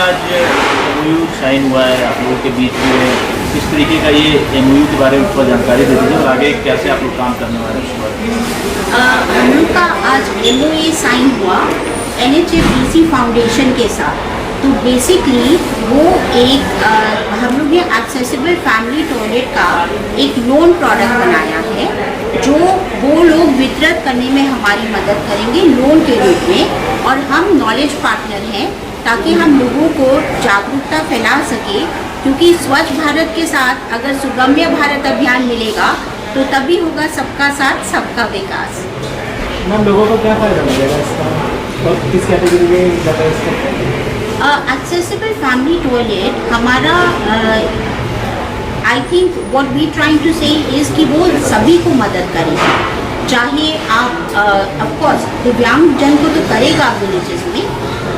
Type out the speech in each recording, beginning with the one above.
आज MOU sign हुआ है आप लोगों के बीच में, किस तरीके का ये एमओयू के बारे में थोड़ा जानकारी दे दीजिए और आगे कैसे आप लोग काम करने वाले हैं उस पर। हम लोग का आज एमओयू साइन हुआ NHFDC फाउंडेशन के साथ। तो बेसिकली वो एक हम लोग ने एक्सेसिबल फैमिली टॉयलेट का एक लोन प्रोडक्ट बनाया है जो वो लोग वितरित करने में हमारी मदद करेंगे लोन के रूप में, और हम नॉलेज पार्टनर हैं ताकि हम लोगों को जागरूकता फैला सके, क्योंकि स्वच्छ भारत के साथ अगर सुगम्य भारत अभियान मिलेगा तो तभी होगा सबका साथ सबका विकास। मैम लोगों को क्या फ़ायदा मिलेगा इसका और किस कैटेगरी में ज़्यादा इसका? एक्सेसिबल फैमिली टॉयलेट हमारा I think what we trying to say is कि वो सभी को मदद करेगा, चाहे आप ऑफ कोर्स दिव्यांग जन को तो करेगा विलेजेस में,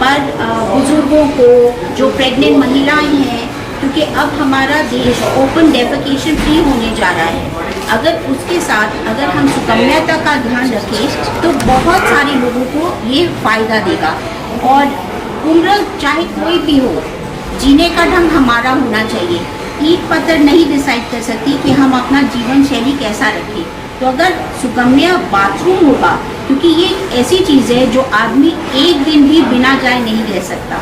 पर बुजुर्गों को, जो प्रेग्नेंट महिलाएं हैं, क्योंकि अब हमारा देश ओपन डेफिकेशन फ्री होने जा रहा है, अगर उसके साथ अगर हम सुगम्यता का ध्यान रखें तो बहुत सारे लोगों को ये फ़ायदा देगा। और उम्र चाहे कोई भी हो, जीने का ढंग हमारा होना चाहिए। ईट पत्थर नहीं डिसाइड कर सकती कि हम अपना जीवन शैली कैसा रखें। तो अगर सुगम्य बाथरूम होगा, क्योंकि ये ऐसी चीज़ है जो आदमी एक दिन भी बिना जाए नहीं रह सकता,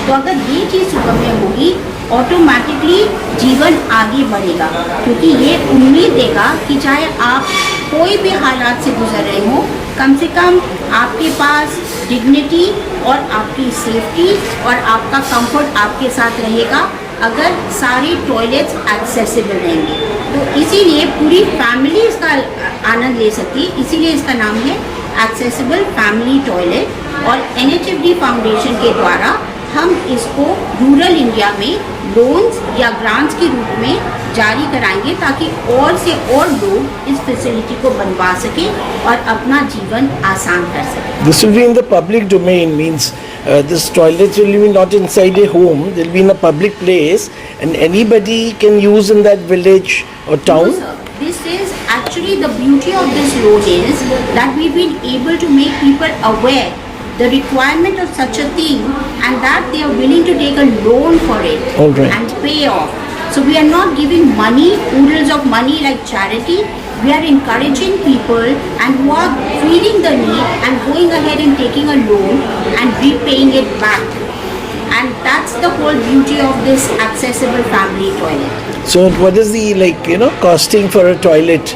तो अगर ये चीज़ सुगम्य होगी ऑटोमेटिकली जीवन आगे बढ़ेगा, क्योंकि ये उम्मीद देगा कि चाहे आप कोई भी हालात से गुजर रहे हो, कम से कम आपके पास डिग्निटी और आपकी सेफ्टी और आपका कंफर्ट आपके साथ रहेगा अगर सारे टॉयलेट्स एक्सेसिबल रहेंगे। तो इसीलिए पूरी फैमिली इसका आनंद ले सकती है, इसीलिए इसका नाम है एक्सेसिबल फैमिली टॉयलेट। और NHFD फाउंडेशन के द्वारा हम इसको रूरल इंडिया में लोन्स या ग्रांट्स के रूप में जारी कराएंगे ताकि और से और लोग इस फैसिलिटी को बनवा सकें और अपना जीवन आसान कर सकें। This will be in the public domain, means this toilets will be not inside a home, they'll be in a public place and anybody can use in that village or town? No, sir. This is actually the beauty of this loan is that we've been able to make people aware the requirement of such a thing and that they are willing to take a loan for it. All right. And pay off. So we are not giving money, oodles of money like charity. We are encouraging people and who are feeling the need and going ahead and taking a loan and repaying it back. And that's the whole beauty of this accessible family toilet. So what is the costing for a toilet?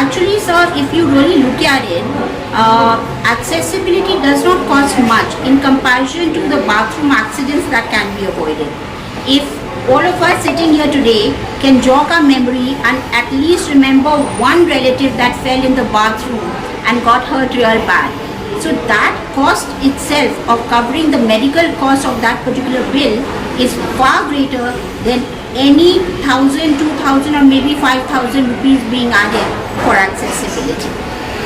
Actually, sir, if you really look at it, accessibility does not cost much in comparison to the bathroom accidents that can be avoided. If all of us sitting here today can jog our memory and at least remember one relative that fell in the bathroom and got hurt real bad, so that cost itself of covering the medical cost of that particular bill is far greater than any 1,000, 2,000 or maybe 5,000 rupees being added for accessibility.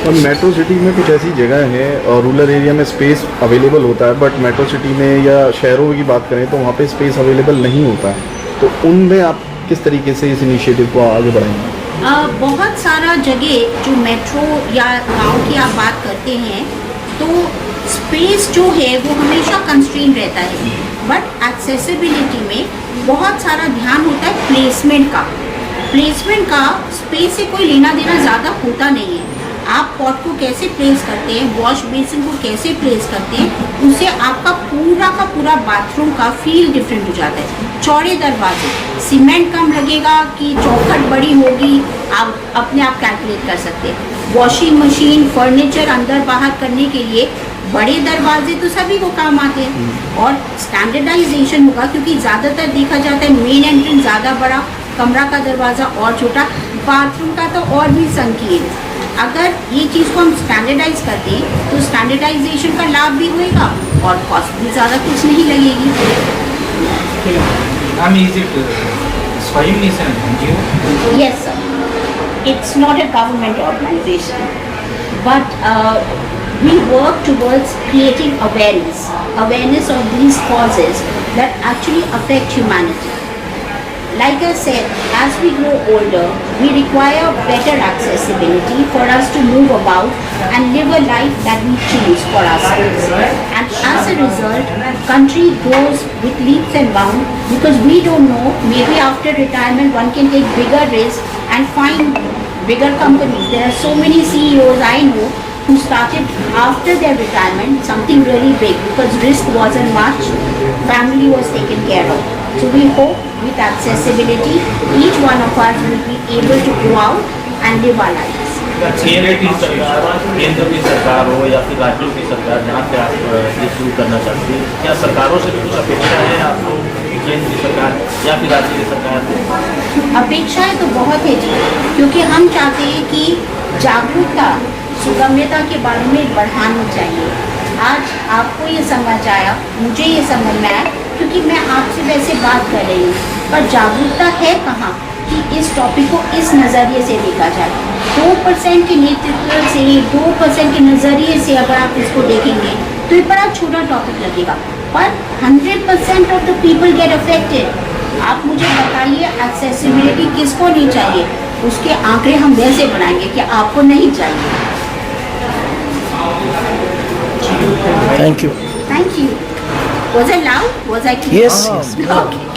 और metro city में कुछ ऐसी जगह है और rural area में space available होता है, बट मेट्रो सिटी में या शहरों की बात करें तो वहाँ पे स्पेस अवेलेबल नहीं होता है, तो उनमें आप किस तरीके से इस इनिशिएटिव को आगे बढ़ाएंगे? बहुत सारा जगह जो मेट्रो या गांव की आप बात करते हैं तो स्पेस जो है वो हमेशा कंस्ट्रेन रहता है, बट एक्सेसिबिलिटी में बहुत सारा ध्यान होता है प्लेसमेंट का। प्लेसमेंट का स्पेस से कोई लेना देना ज़्यादा होता नहीं है। आप पॉट को कैसे प्लेस करते हैं, वॉश बेसिन को कैसे प्लेस करते हैं, उससे आपका पूरा का पूरा बाथरूम का फील डिफरेंट हो जाता है। चौड़े दरवाजे, सीमेंट कम लगेगा कि चौखट बड़ी होगी, आप अपने आप कैलकुलेट कर सकते हैं। वॉशिंग मशीन, फर्नीचर अंदर बाहर करने के लिए बड़े दरवाजे तो सभी को काम आते हैं और स्टैंडर्डाइजेशन होगा, क्योंकि ज़्यादातर देखा जाता है मेन एंट्रेंस ज़्यादा बड़ा, कमरा का दरवाज़ा और छोटा, बाथरूम का तो और भी संकीर्ण। अगर ये चीज़ को हम स्टैंडर्डाइज कर दें तो स्टैंडर्डाइजेशन का लाभ भी होएगा और कॉस्ट भी ज़्यादा कुछ नहीं लगेगी। Yes, sir. It's not a government organization, but we work towards creating awareness of these causes that actually affect humanity. like I said, as we grow older, we require better accessibility for us to move about and live a life that we choose for ourselves. And as a result, country grows with leaps and bounds because we don't know, maybe after retirement one can take bigger risks and find bigger companies. There are so many CEOs I know who started after their retirement something really big because risk wasn't much, family was taken care of. So we hope with accessibility, each one of us will be able to go out and live our lives. केंद्र की सरकार हो या फिर राज्यों की सरकार, जहाँ से आप ये शुरू करना चाहते हैं, क्या सरकारों से भी कुछ अपेक्षा है आपको, केंद्र की सरकार या फिर राज्य की सरकार? अपेक्षाएं तो बहुत है जी, क्योंकि हम चाहते हैं कि जागरूकता सुगम्यता के बारे में बढ़ानी चाहिए। आज आपको ये समझ आया, मुझे ये समझ में आया क्योंकि मैं आपसे वैसे बात कर रही हूँ, पर जागरूकता है कहाँ कि इस टॉपिक को इस नज़रिए से देखा जाए। 2% के नेतृत्व से, 2% के नज़रिए से अगर आप इसको देखेंगे तो ये बड़ा छोटा टॉपिक लगेगा, पर 100% of the people get affected. आप मुझे बताइए एक्सेसिबिलिटी किसको नहीं चाहिए, उसके आंकड़े हम वैसे बनाएंगे कि आपको नहीं चाहिए। Thank you. Thank you. Was I loud? Was I clear? Yes, yes. Okay.